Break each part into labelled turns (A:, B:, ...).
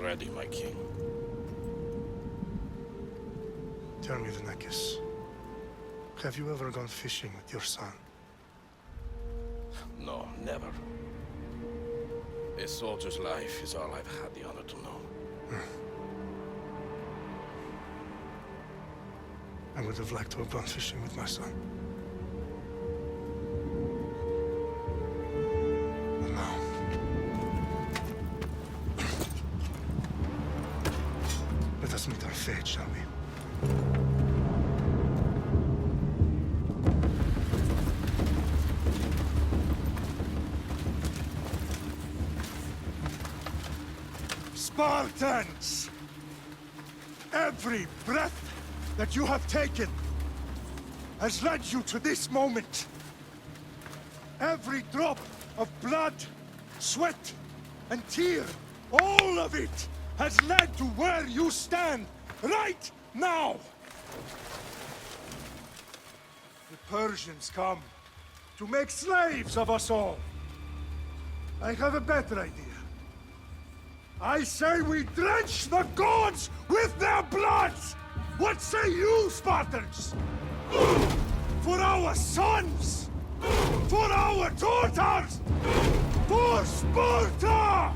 A: ready, my king.
B: Tell me, Vinekis, have you ever gone fishing with your son?
A: No, never. A soldier's life is all I've had the honor to know.
B: I would have liked to have gone fishing with my son. But now... let us meet our fate, shall we? Spartans! Every breath that you have taken has led you to this moment. Every drop of blood, sweat, and tear, all of it has led to where you stand right now. The Persians come to make slaves of us all. I have a better idea. I say we drench the gods with their blood! What say you, Spartans? For our sons! For our daughters! For Sparta!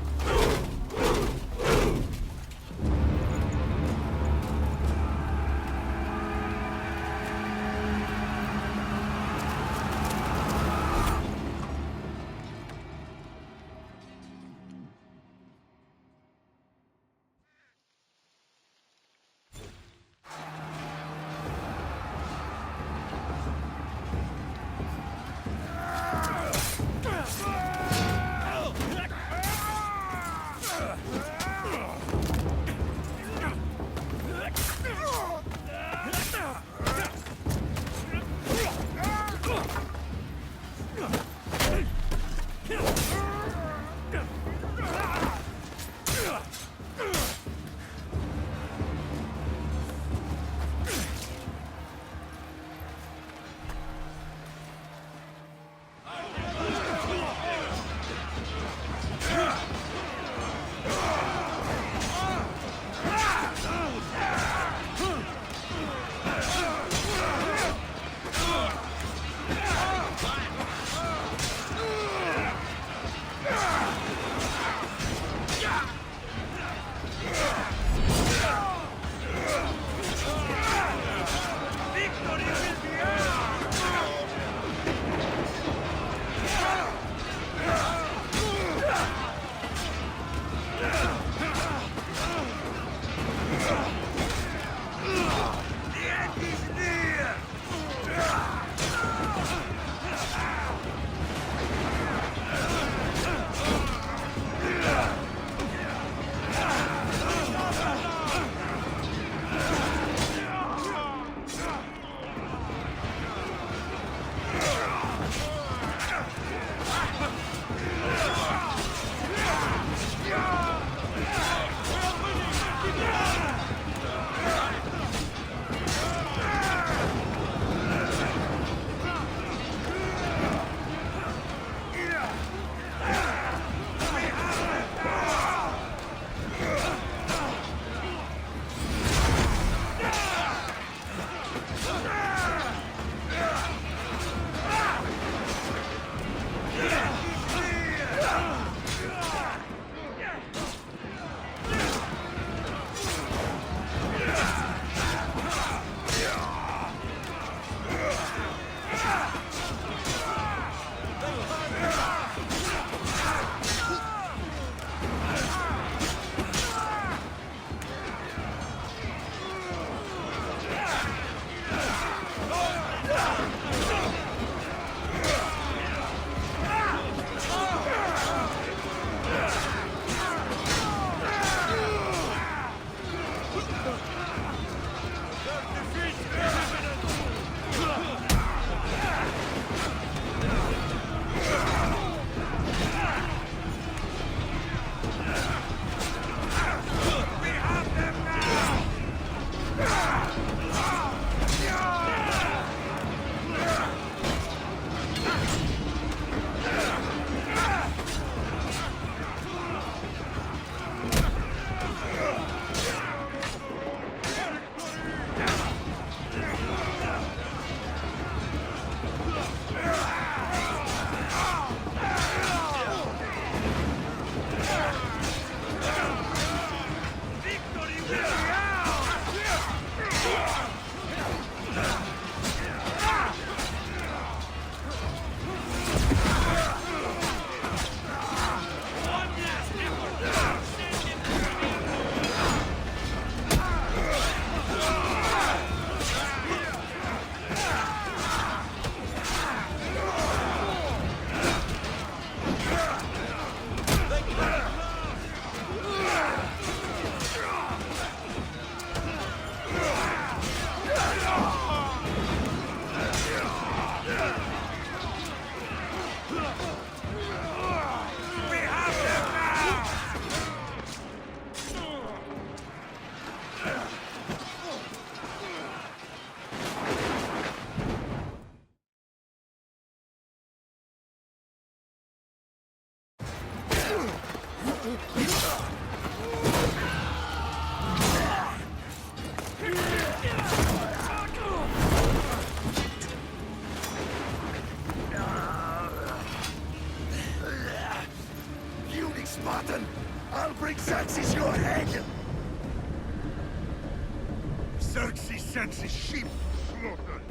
B: sheep slaughtered.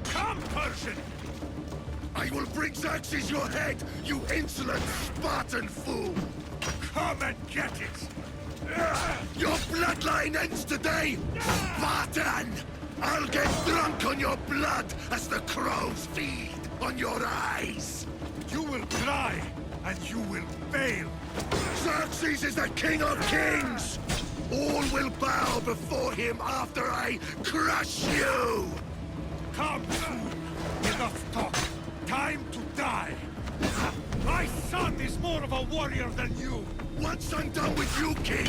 B: Come, Persian!
C: I will bring Xerxes your head, you insolent Spartan fool!
B: Come and get it!
C: Your bloodline ends today, Spartan! I'll get drunk on your blood as the crows feed on your eyes!
B: You will cry, and you will fail!
C: Xerxes is the king of kings! All will bow before him after I crush you!
B: Come, fool! Enough talk! Time to die! My son is more of a warrior than you!
C: Once I'm done with you, king,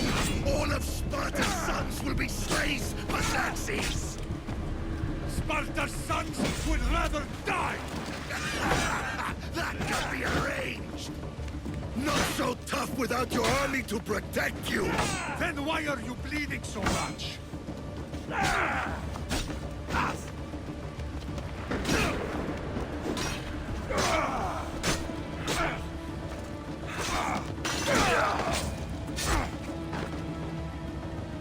C: all of Sparta's sons will be slaves for Xerxes!
B: Sparta's sons would rather die!
C: That can be arranged! Not so tough without your army to protect you!
B: Then why are you bleeding so much?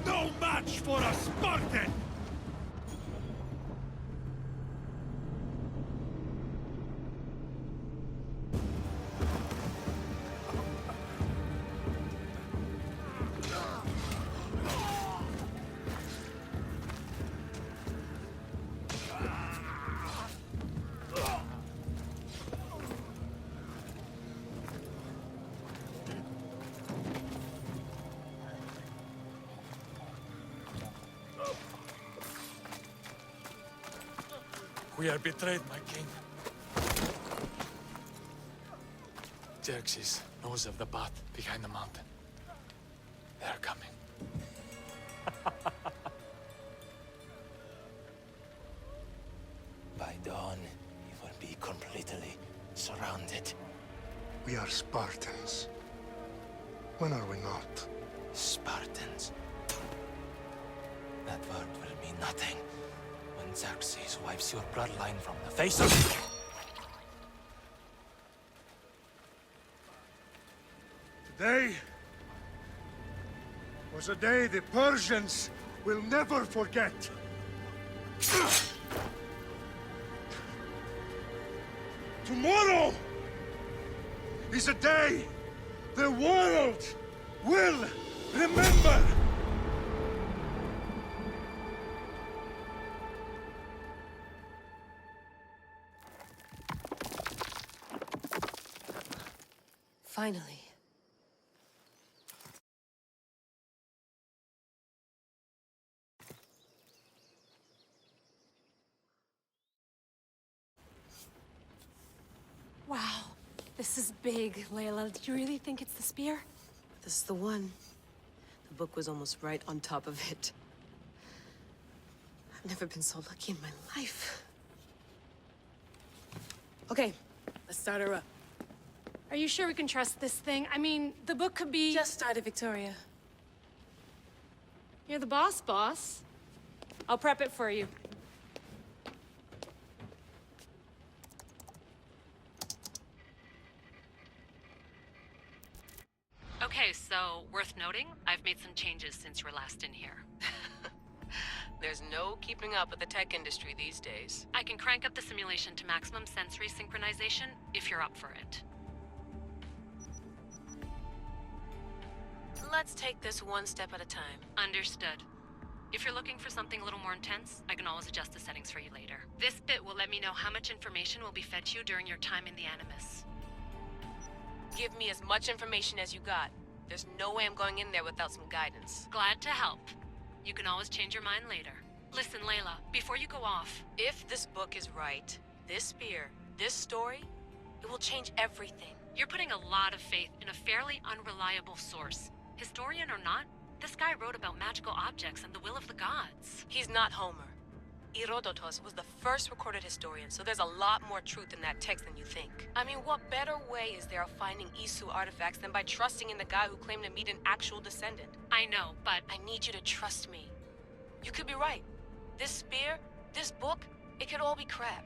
B: No match for a Spartan!
D: We are betrayed, my king. Xerxes knows of the path behind the mountain. They are coming.
E: By dawn, you will be completely surrounded.
B: We are Spartans. When are we not?
E: Spartans. That word will mean nothing when Xerxes wipes your bloodline from the face of...
B: Today was a day the Persians will never forget. Tomorrow is a day the world will remember.
F: Finally.
G: Wow, this is big, Layla. Do you really think it's the spear?
F: This is the one. The book was almost right on top of it. I've never been so lucky in my life. Okay, let's start her up.
G: Are you sure we can trust this thing? I mean, the book could be...
F: Just started, Victoria.
G: You're the boss. I'll prep it for you.
H: Okay, so worth noting, I've made some changes since you were last in here.
I: There's no keeping up with the tech industry these days.
H: I can crank up the simulation to maximum sensory synchronization if you're up for it.
I: Let's take this one step at a time.
H: Understood. If you're looking for something a little more intense, I can always adjust the settings for you later. This bit will let me know how much information will be fed to you during your time in the Animus.
I: Give me as much information as you got. There's no way I'm going in there without some guidance.
H: Glad to help. You can always change your mind later. Listen, Layla, before you go off...
I: If this book is right, this spear, this story, it will change everything.
H: You're putting a lot of faith in a fairly unreliable source. Historian or not, this guy wrote about magical objects and the will of the gods.
I: He's not Homer. Herodotus was the first recorded historian, so there's a lot more truth in that text than you think. I mean, what better way is there of finding Isu artifacts than by trusting in the guy who claimed to meet an actual descendant?
H: I know, but...
I: I need you to trust me. You could be right. This spear, this book, it could all be crap.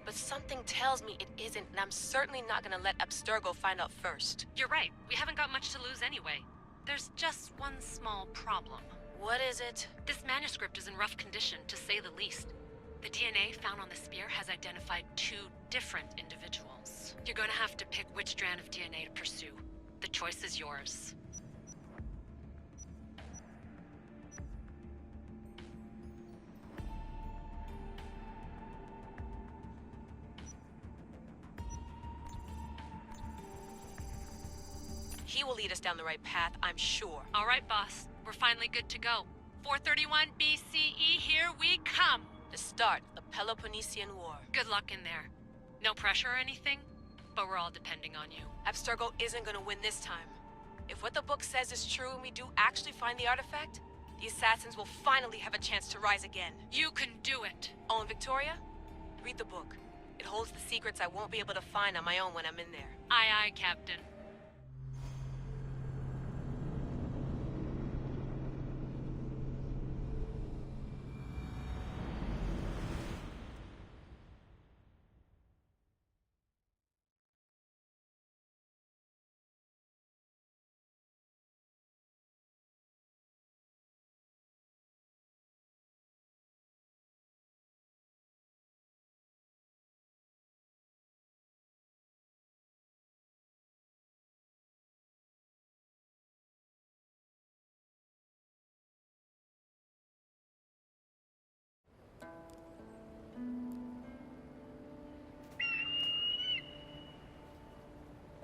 I: But something tells me it isn't, and I'm certainly not gonna let Abstergo find out first.
H: You're right. We haven't got much to lose anyway. There's just one small problem.
I: What is it?
H: This manuscript is in rough condition, to say the least. DNA found on the spear has identified 2 different individuals. You're gonna have to pick which strand of DNA to pursue. The choice is yours.
I: He will lead us down the right path, I'm sure.
H: All right, boss. We're finally good to go. 431 BCE, here we come!
I: The start of the Peloponnesian War.
H: Good luck in there. No pressure or anything, but we're all depending on you.
I: Abstergo isn't gonna win this time. If what the book says is true and we do actually find the artifact, the assassins will finally have a chance to rise again.
H: You can do it!
I: Oh, and Victoria? Read the book. It holds the secrets I won't be able to find on my own when I'm in there.
H: Aye, aye, Captain.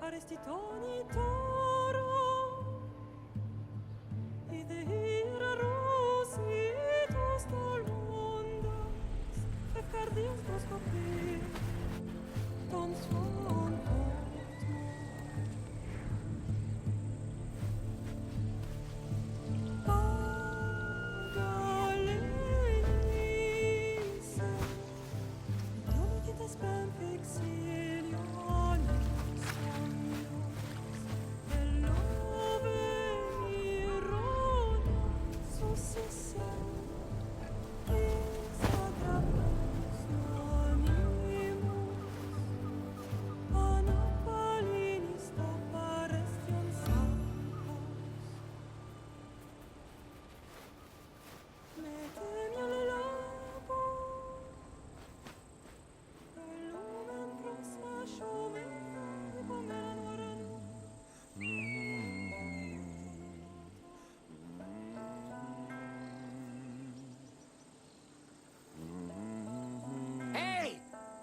J: Arrestitoni toro, idehira rositos tolondas, efcardias proskopir, ton swan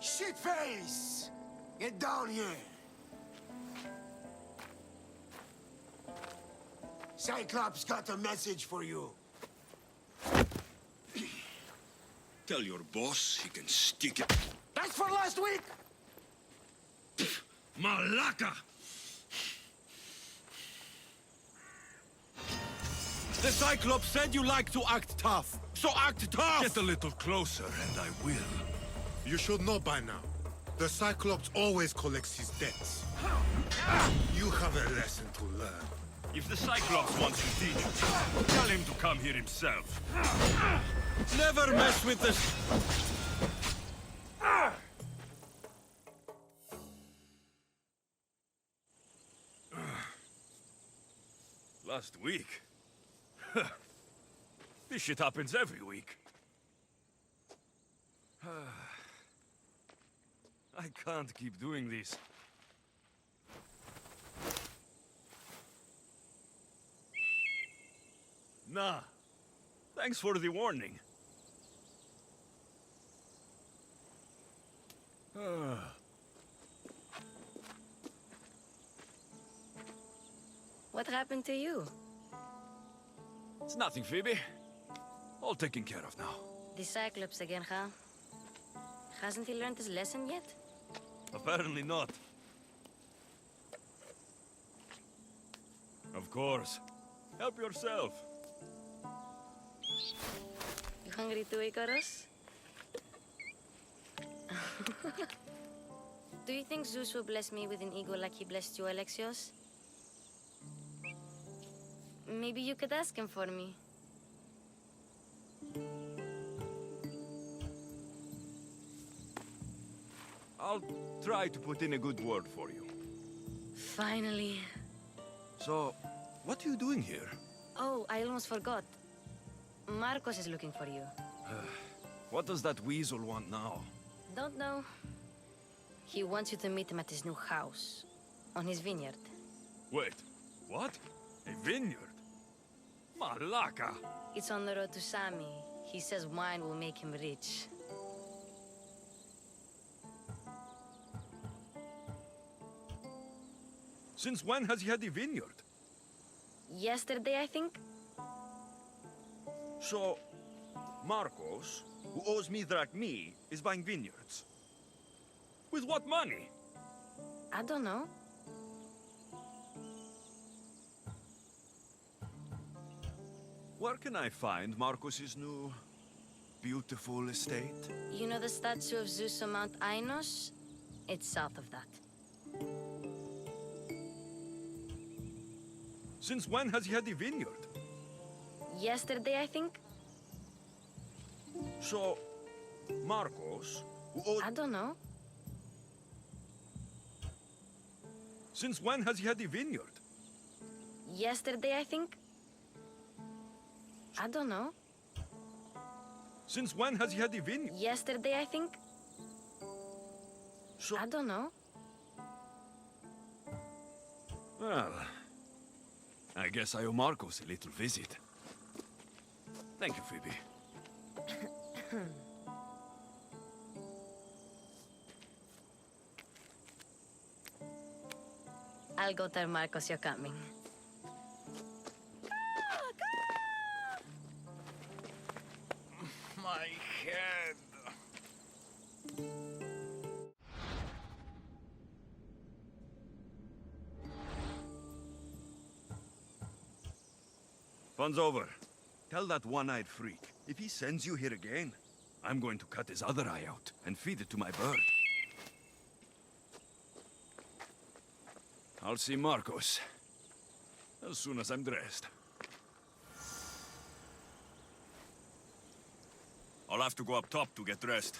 C: Shitface! Get down here! Cyclops got a message for you.
K: Tell your boss he can stick it.
C: That's for last week!
K: Malaka!
L: The Cyclops said you like to act tough, so act tough!
K: Get a little closer and I will.
M: You should know by now. The Cyclops always collects his debts. You have a lesson to learn.
K: If the Cyclops wants to teach you, tell him to come here himself.
L: Never mess with this.
K: Last week? This shit happens every week. I can't keep doing this. Nah. Thanks for the warning.
F: What happened to you?
K: It's nothing, Phoebe. All taken care of now.
F: The Cyclops again, huh? Hasn't he learned his lesson yet?
K: Apparently not. Of course. Help yourself.
F: You hungry too, Icarus? Do you think Zeus will bless me with an ego like he blessed you, Alexios? Maybe you could ask him for me.
K: I'll try to put in a good word for you.
F: Finally.
K: So, what are you doing here?
F: Oh, I almost forgot. Marcos is looking for you.
K: What does that weasel want now?
N: Don't know. He wants you to meet him at his new house. On his vineyard.
K: Wait, what? A vineyard? Malaka!
N: It's on the road to Sami. He says wine will make him rich.
K: Since when has he had a vineyard?
N: Yesterday, I think?
L: So, Marcos, who owes me drachmi, is buying vineyards.
K: With what money?
N: I don't know.
L: Where can I find Marcos's new, beautiful estate?
N: You know the statue of Zeus on Mount Ainos? It's south of that.
K: Since when has he had a vineyard?
N: Yesterday, I think?
L: So, Marcos, who owes...
N: I don't know.
K: Since when has he had a vineyard?
N: Yesterday, I think? I don't know.
K: Since when has he had a vineyard?
N: Yesterday, I think?
L: So...
N: I don't know.
K: Well, I guess I owe Marcos a little visit. Thank you, Phoebe.
N: I'll go tell Marcos you're coming.
K: My head.
L: Fun's over. Tell that one-eyed freak, if he sends you here again,
K: I'm going to cut his other eye out and feed it to my bird. I'll see Marcos as soon as I'm dressed.
L: I'll have to go up top to get dressed.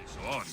K: So on.